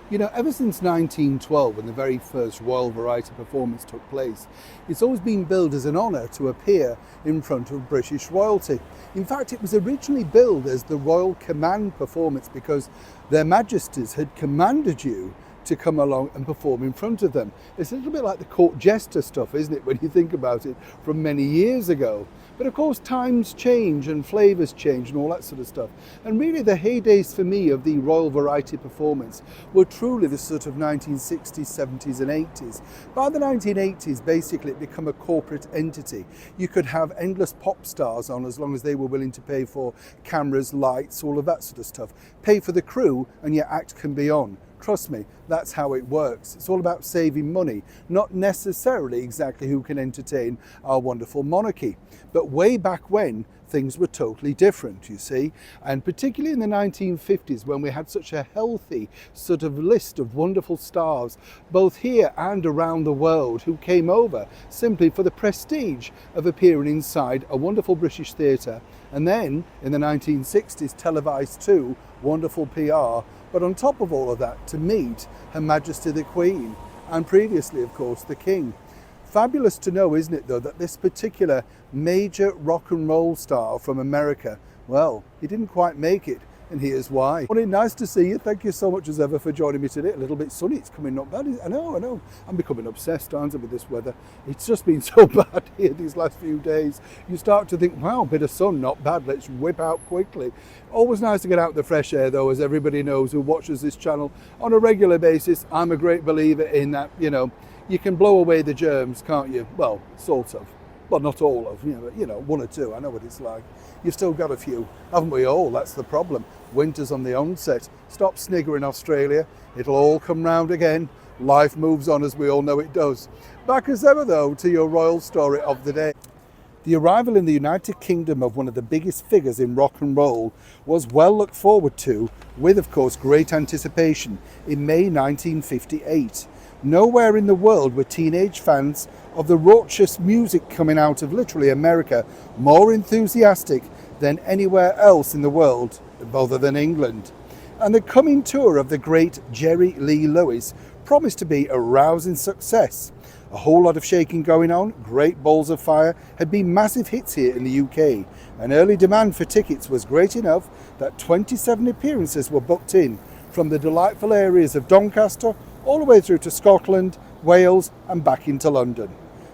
You know, ever since 1912, when the very first Royal Variety performance took place, it's always been billed as an honour to appear in front of British royalty. In fact, it was originally billed as the Royal Command performance because their Majesties had commanded you to come along and perform in front of them. It's a little bit like the court jester stuff, isn't it, when you think about it, from many years ago. But of course, times change and flavours change and all that sort of stuff. And really the heydays for me of the Royal Variety performance were truly the sort of 1960s, 70s and 80s. By the 1980s, basically it became a corporate entity. You could have endless pop stars on as long as they were willing to pay for cameras, lights, all of that sort of stuff. Pay for the crew and your act can be on. Trust me, that's how it works. It's all about saving money, not necessarily exactly who can entertain our wonderful monarchy. But way back when, things were totally different, you see. And particularly in the 1950s, when we had such a healthy sort of list of wonderful stars, both here and around the world, who came over simply for the prestige of appearing inside a wonderful British theatre. And then in the 1960s, televised too, wonderful PR. But on top of all of that, to meet Her Majesty the Queen, and previously, of course, the King. Fabulous to know, isn't it, though, that this particular major rock and roll star from America, well, he didn't quite make it, and here's why. Well, nice to see you. Thank you so much as ever for joining me today. A little bit sunny, it's coming not bad. I know. I'm becoming obsessed, aren't I, with this weather. It's just been so bad here these last few days. You start to think, wow, a bit of sun, not bad. Let's whip out quickly. Always nice to get out in the fresh air, though, as everybody knows who watches this channel on a regular basis. I'm a great believer in that, you know, you can blow away the germs, can't you? Well, sort of. Well, not all of, one or two. I know what it's like. You've still got a few, haven't we all? That's the problem. Winter's on the onset. Stop sniggering, Australia. It'll all come round again. Life moves on as we all know it does. Back as ever, though, to your royal story of the day. The arrival in the United Kingdom of one of the biggest figures in rock and roll was well looked forward to, with, of course, great anticipation, in May 1958. Nowhere in the world were teenage fans of the raucous music coming out of literally America more enthusiastic than anywhere else in the world, other than England. And the coming tour of the great Jerry Lee Lewis promised to be a rousing success. A whole lot of shaking going on, Great Balls of Fire had been massive hits here in the UK, and early demand for tickets was great enough that 27 appearances were booked in from the delightful areas of Doncaster all the way through to Scotland, Wales and back into London.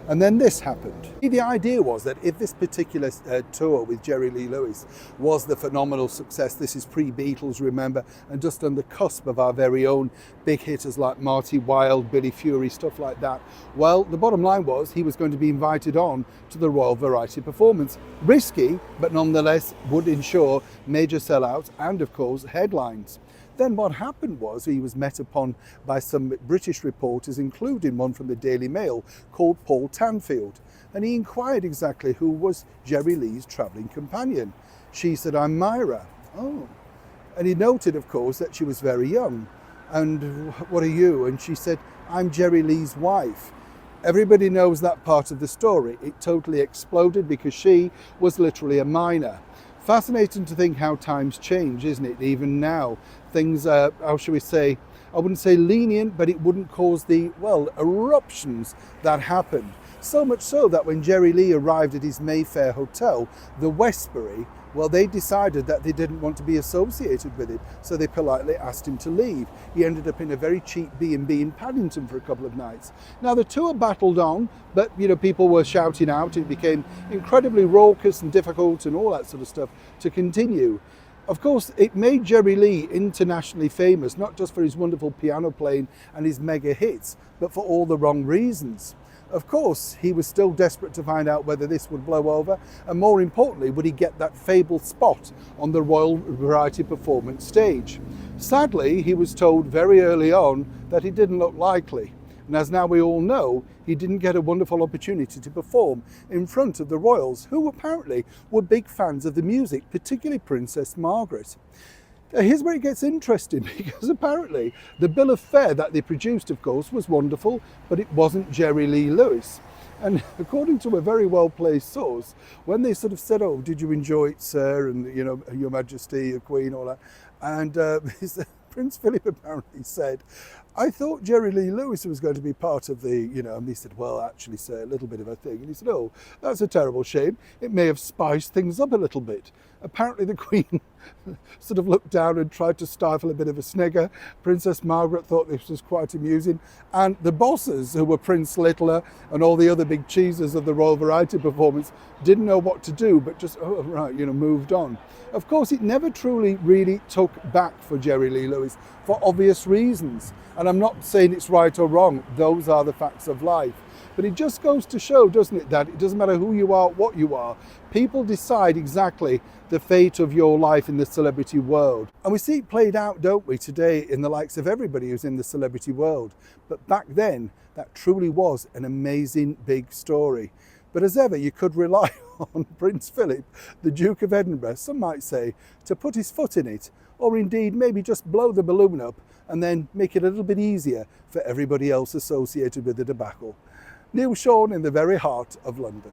And then this happened. The idea was that if this particular tour with Jerry Lee Lewis was the phenomenal success, this is pre-Beatles, remember, and just on the cusp of our very own big hitters like Marty Wilde, Billy Fury, stuff like that. Well, the bottom line was he was going to be invited on to the Royal Variety performance. Risky, but nonetheless would ensure major sellouts and, of course, headlines. Then what happened was he was met upon by some British reporters, including one from the Daily Mail called Paul Tanfield. And he inquired exactly who was Jerry Lee's travelling companion. She said, "I'm Myra." Oh. And he noted, of course, that she was very young. "And what are you?" And she said, "I'm Jerry Lee's wife." Everybody knows that part of the story. It totally exploded because she was literally a minor. Fascinating to think how times change, isn't it? Even now, things are, how shall we say, I wouldn't say lenient, but it wouldn't cause the, well, eruptions that happened. So much so that when Jerry Lee arrived at his Mayfair hotel, the Westbury, well, they decided that they didn't want to be associated with it, so they politely asked him to leave. He ended up in a very cheap B&B in Paddington for a couple of nights. Now, the tour battled on, but, people were shouting out. It became incredibly raucous and difficult and all that sort of stuff to continue. Of course, it made Jerry Lee internationally famous, not just for his wonderful piano playing and his mega hits, but for all the wrong reasons. Of course, he was still desperate to find out whether this would blow over, and more importantly, would he get that fabled spot on the Royal Variety performance stage. Sadly, he was told very early on that it didn't look likely. And as now we all know, he didn't get a wonderful opportunity to perform in front of the royals, who apparently were big fans of the music, particularly Princess Margaret. Here's where it gets interesting, because apparently the bill of fare that they produced, of course, was wonderful, but it wasn't Jerry Lee Lewis. And according to a very well-placed source, when they sort of said, "Oh, did you enjoy it, sir?" and, Your Majesty, the Queen, all that, and Prince Philip apparently said, I thought Jerry Lee Lewis was going to be part of the, and he said, well, actually, sir, a little bit of a thing. And he said, oh, that's a terrible shame. It may have spiced things up a little bit. Apparently the Queen sort of looked down and tried to stifle a bit of a snigger. Princess Margaret thought this was quite amusing. And the bosses, who were Prince Littler and all the other big cheeses of the Royal Variety performance, didn't know what to do, but just, oh, right, moved on. Of course, it never truly really took back for Jerry Lee Lewis for obvious reasons. And I'm not saying it's right or wrong. Those are the facts of life. But it just goes to show, doesn't it, that it doesn't matter who you are, what you are, people decide exactly the fate of your life in the celebrity world. And we see it played out, don't we, today in the likes of everybody who's in the celebrity world. But back then, that truly was an amazing big story. But as ever, you could rely on Prince Philip, the Duke of Edinburgh, some might say, to put his foot in it, or indeed maybe just blow the balloon up and then make it a little bit easier for everybody else associated with the debacle. Neil Sean in the very heart of London.